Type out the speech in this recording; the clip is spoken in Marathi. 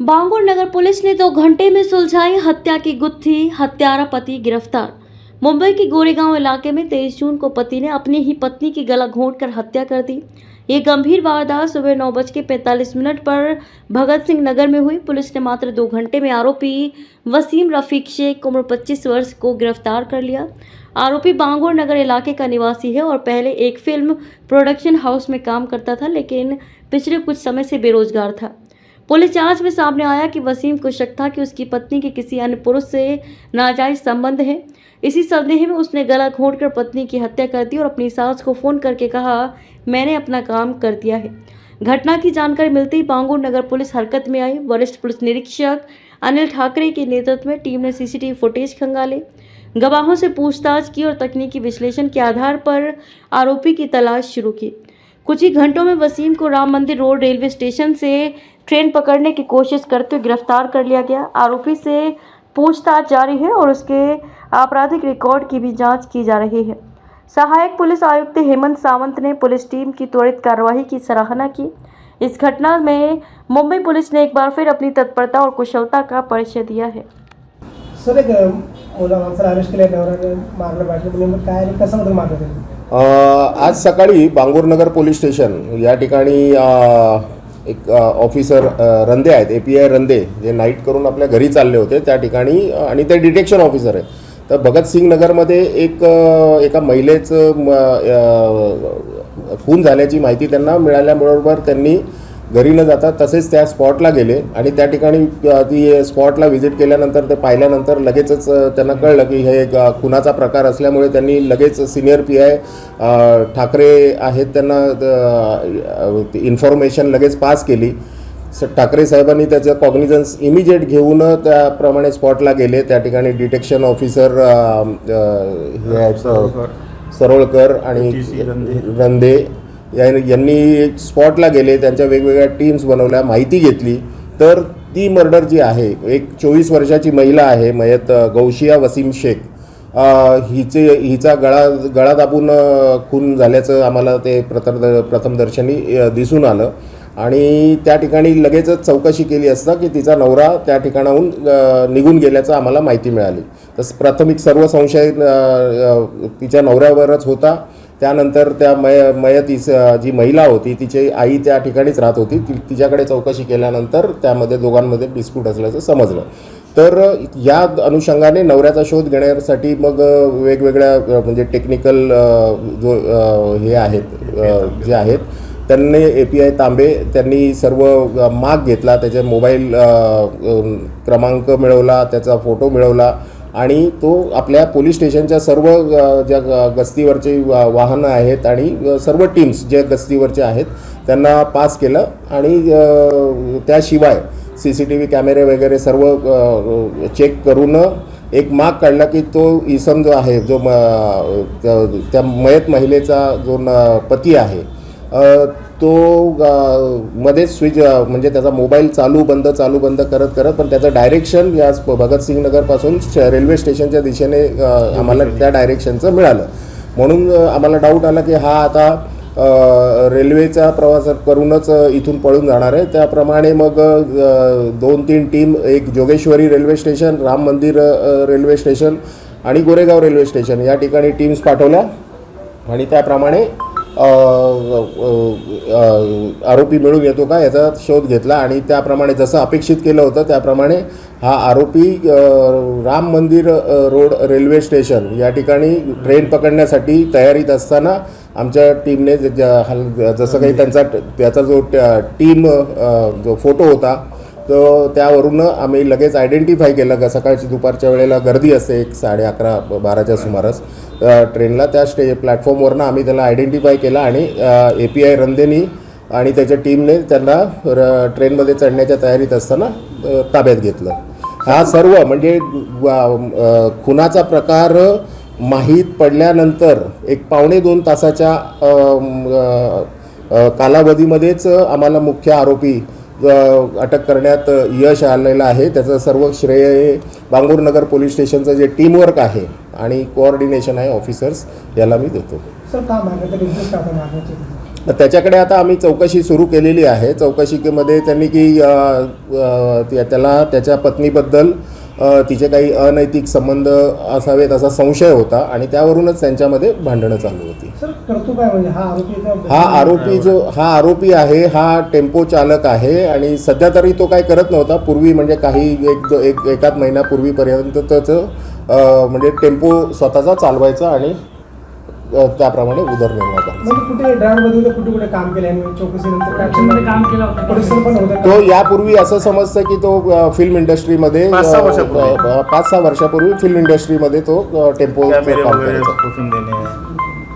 बांगुर नगर पुलिस ने 2 घंटे में सुलझाई हत्या की गुत्थी, हत्यारा पति गिरफ्तार। मुंबई के गोरेगांव इलाके में 23 जून को पति ने अपनी ही पत्नी की गला घोंटकर हत्या कर दी। ये गंभीर वारदात सुबह 9:45 पर भगत सिंह नगर में हुई। पुलिस ने मात्र 2 घंटे में आरोपी वसीम रफीक शेख उम्र 25 वर्ष को गिरफ्तार कर लिया। आरोपी बांगुर नगर इलाके का निवासी है और पहले एक फिल्म प्रोडक्शन हाउस में काम करता था, लेकिन पिछले कुछ समय से बेरोजगार था। पुलिस जांच में सामने आया कि वसीम को शक था कि उसकी पत्नी के किसी अन्य पुरुष से नाजायज संबंध है। इसी संदेह में उसने गला घोंटकर पत्नी की हत्या कर दी और अपनी सास को फोन करके कहा, मैंने अपना काम कर दिया है। घटना की जानकारी मिलते ही बांगुर नगर पुलिस हरकत में आई। वरिष्ठ पुलिस निरीक्षक अनिल ठाकरे के नेतृत्व में टीम ने सीसीटीवी फुटेज खंगाले, गवाहों से पूछताछ की और तकनीकी विश्लेषण के आधार पर आरोपी की तलाश शुरू की। कुछ ही घंटों में वसीम को राम मंदिर रोड रेलवे स्टेशन से ट्रेन पकड़ने की कोशिश करते हुए गिरफ्तार कर लिया गया। आरोपी से पूछताछ जारी है और उसके आपराधिक रिकॉर्ड की भी जांच की जा रही है। सहायक पुलिस आयुक्त हेमंत सावंत ने पुलिस टीम की त्वरित कार्रवाई की सराहना की। इस घटना में मुंबई पुलिस ने एक बार फिर अपनी तत्परता और कुशलता का परिचय दिया है। सर, एक मुलाला अरेस्ट केल्यावर मारलं पाहिजे नेमकं काय आणि कसं बदल मारलं त्यांनी? आज सकाळी बांगुर नगर पोलीस स्टेशन या ठिकाणी एक ऑफिसर रंदे आहेत, API रंदे, जे नाईट करून आपल्या घरी चालले होते त्या ठिकाणी, आणि ते डिटेक्शन ऑफिसर आहे. तर भगत सिंग नगरमध्ये एका महिलेचं खून झाल्याची माहिती त्यांना मिळाल्याबरोबर त्यांनी घरी न जाता तसेच त्या स्पॉटला गेले आणि त्या ठिकाणी ती स्पॉटला व्हिजिट केल्यानंतर ते पाहिल्यानंतर लगेचच त्यांना कळलं की हे खुनाचा प्रकार असल्यामुळे त्यांनी लगेच सिनियर PI ठाकरे आहेत त्यांना इन्फॉर्मेशन लगेच पास केली. ठाकरे साहेबांनी त्याचं कॉग्निझन्स इमिजिएट घेऊन त्याप्रमाणे स्पॉटला गेले. त्या ठिकाणी डिटेक्शन ऑफिसर सरोळकर आणि रंदे यांनी स्पॉटला गेले, त्यांच्या वेगवेगळ्या टीम्स बनवल्या, माहिती घेतली. तर ती मर्डर जी आहे, एक 24 वर्षाची महिला आहे मयत गौशिया वसीम शेख, हिचा गळा दाबून खून झाल्याचं आम्हाला ते प्रथमदर्शनी दिसून आलं आणि त्या ठिकाणी लगेचच चौकशी केली असता की तिचा नवरा त्या ठिकाणाहून निघून गेल्याचं आम्हाला माहिती मिळाली. तसं प्राथमिक सर्व संशय तिच्या नवऱ्यावरच होता. त्यानंतर त्या मयत जी महिला होती तिची आई त्या ठिकाणीच राहत होती. तिच्याकडे चौकशी केल्यानंतर त्यामध्ये दोघांमध्ये डिस्प्यूट असल्याचं समजलं. तर या अनुषंगाने नवऱ्याचा शोध घेण्यासाठी मग वेगवेगळ्या म्हणजे टेक्निकल हे आहेत जे आहेत त्यांनी API तांबे त्यांनी सर्व माग घेतला, त्याचे मोबाईल क्रमांक मिळवला, त्याचा फोटो मिळवला आणि तो आपल्या पोलीस स्टेशनच्या सर्व ज्या गस्तीवरचे वाहनं आहेत आणि सर्व टीम्स जे गस्तीवरचे आहेत त्यांना पास केलं आणि त्याशिवाय CCTV कॅमेरे वगैरे सर्व चेक करून एक माग काढला की तो इसम जो आहे, जो त्या मयत महिलेचा जो पती आहे तो मध्ये स्विच म्हणजे त्याचा मोबाईल चालू बंद करत पण त्याचं डायरेक्शन या भगत सिंग नगरपासून रेल्वे स्टेशनच्या दिशेने आम्हाला त्या डायरेक्शनचं मिळालं. म्हणून आम्हाला डाऊट आला की हा आता रेल्वेचा प्रवास करूनच इथून पळून जाणार आहे. त्याप्रमाणे मग 2-3 टीम, एक जोगेश्वरी रेल्वे स्टेशन, राम मंदिर रेल्वे स्टेशन आणि गोरेगाव रेल्वे स्टेशन या ठिकाणी टीम्स पाठवल्या आणि त्याप्रमाणे आरोपी मिळून येतो का याचा शोध घेतला आणि त्याप्रमाणे जसं अपेक्षित केलं होतं त्याप्रमाणे हा आरोपी राम मंदिर रोड रेल्वे स्टेशन या ठिकाणी ट्रेन पकडण्यासाठी तयारीत असताना आमच्या टीमने जसं काही त्याचा जो टीम जो फोटो होता तो त्यावरून आम्ही लगेच आयडेंटिफाय केलं का सकाळची दुपारच्या वेळेला गर्दी असते 11:30-12च्या सुमारास ट्रेनला. त्या प्लॅटफॉर्मवरनं आम्ही त्याला आयडेंटिफाय केला आणि API रंदेनी आणि त्याच्या टीमने त्यांना ट्रेनमध्ये चढण्याच्या तयारीत असताना ताब्यात घेतलं. हा सर्व म्हणजे खुनाचा प्रकार माहीत पडल्यानंतर एक 1.5-2 तासाच्या कालावधीमध्येच आम्हाला मुख्य आरोपी अटक करण्यात यश आलेलं आहे. त्याचं सर्व श्रेय बांगुर नगर पोलीस स्टेशनचं जे टीमवर्क आहे आणि कोऑर्डिनेशन आहे ऑफिसर्स याला मी देतो. सर, का मारलं? त्याच्याकडे आता आम्ही चौकशी सुरू केलेली आहे. चौकशीमध्ये त्यांनी की त्याला त्याच्या पत्नीबद्दल तिचे काही अनैतिक संबंध असावेत असा संशय होता आणि त्यावरूनच त्यांच्यामध्ये भांडणं चालू होती. सर करतो काय म्हणजे हा आरोपी आहे, हा टेम्पो चालक आहे आणि सध्या तरी तो काय करत नव्हता. पूर्वी म्हणजे काही एकाच महिन्यापूर्वीपर्यंत त्याचं म्हणजे टेम्पो स्वतःचा चालवायचा आणि त्याप्रमाणे उदरनिर्वाह करायचा. म्हणजे कुठे ड्रायव्हरमध्ये कुठे काम केलं आणि चौकशीनंतर ॲक्शनमध्ये काम केलं होतं पोलिसांना पण होतं. तो यापूर्वी असं समजतं की तो फिल्म इंडस्ट्रीमध्ये 5-6 वर्षापूर्वी फिल्म इंडस्ट्रीमध्ये तो टेम्पो काम करायचा.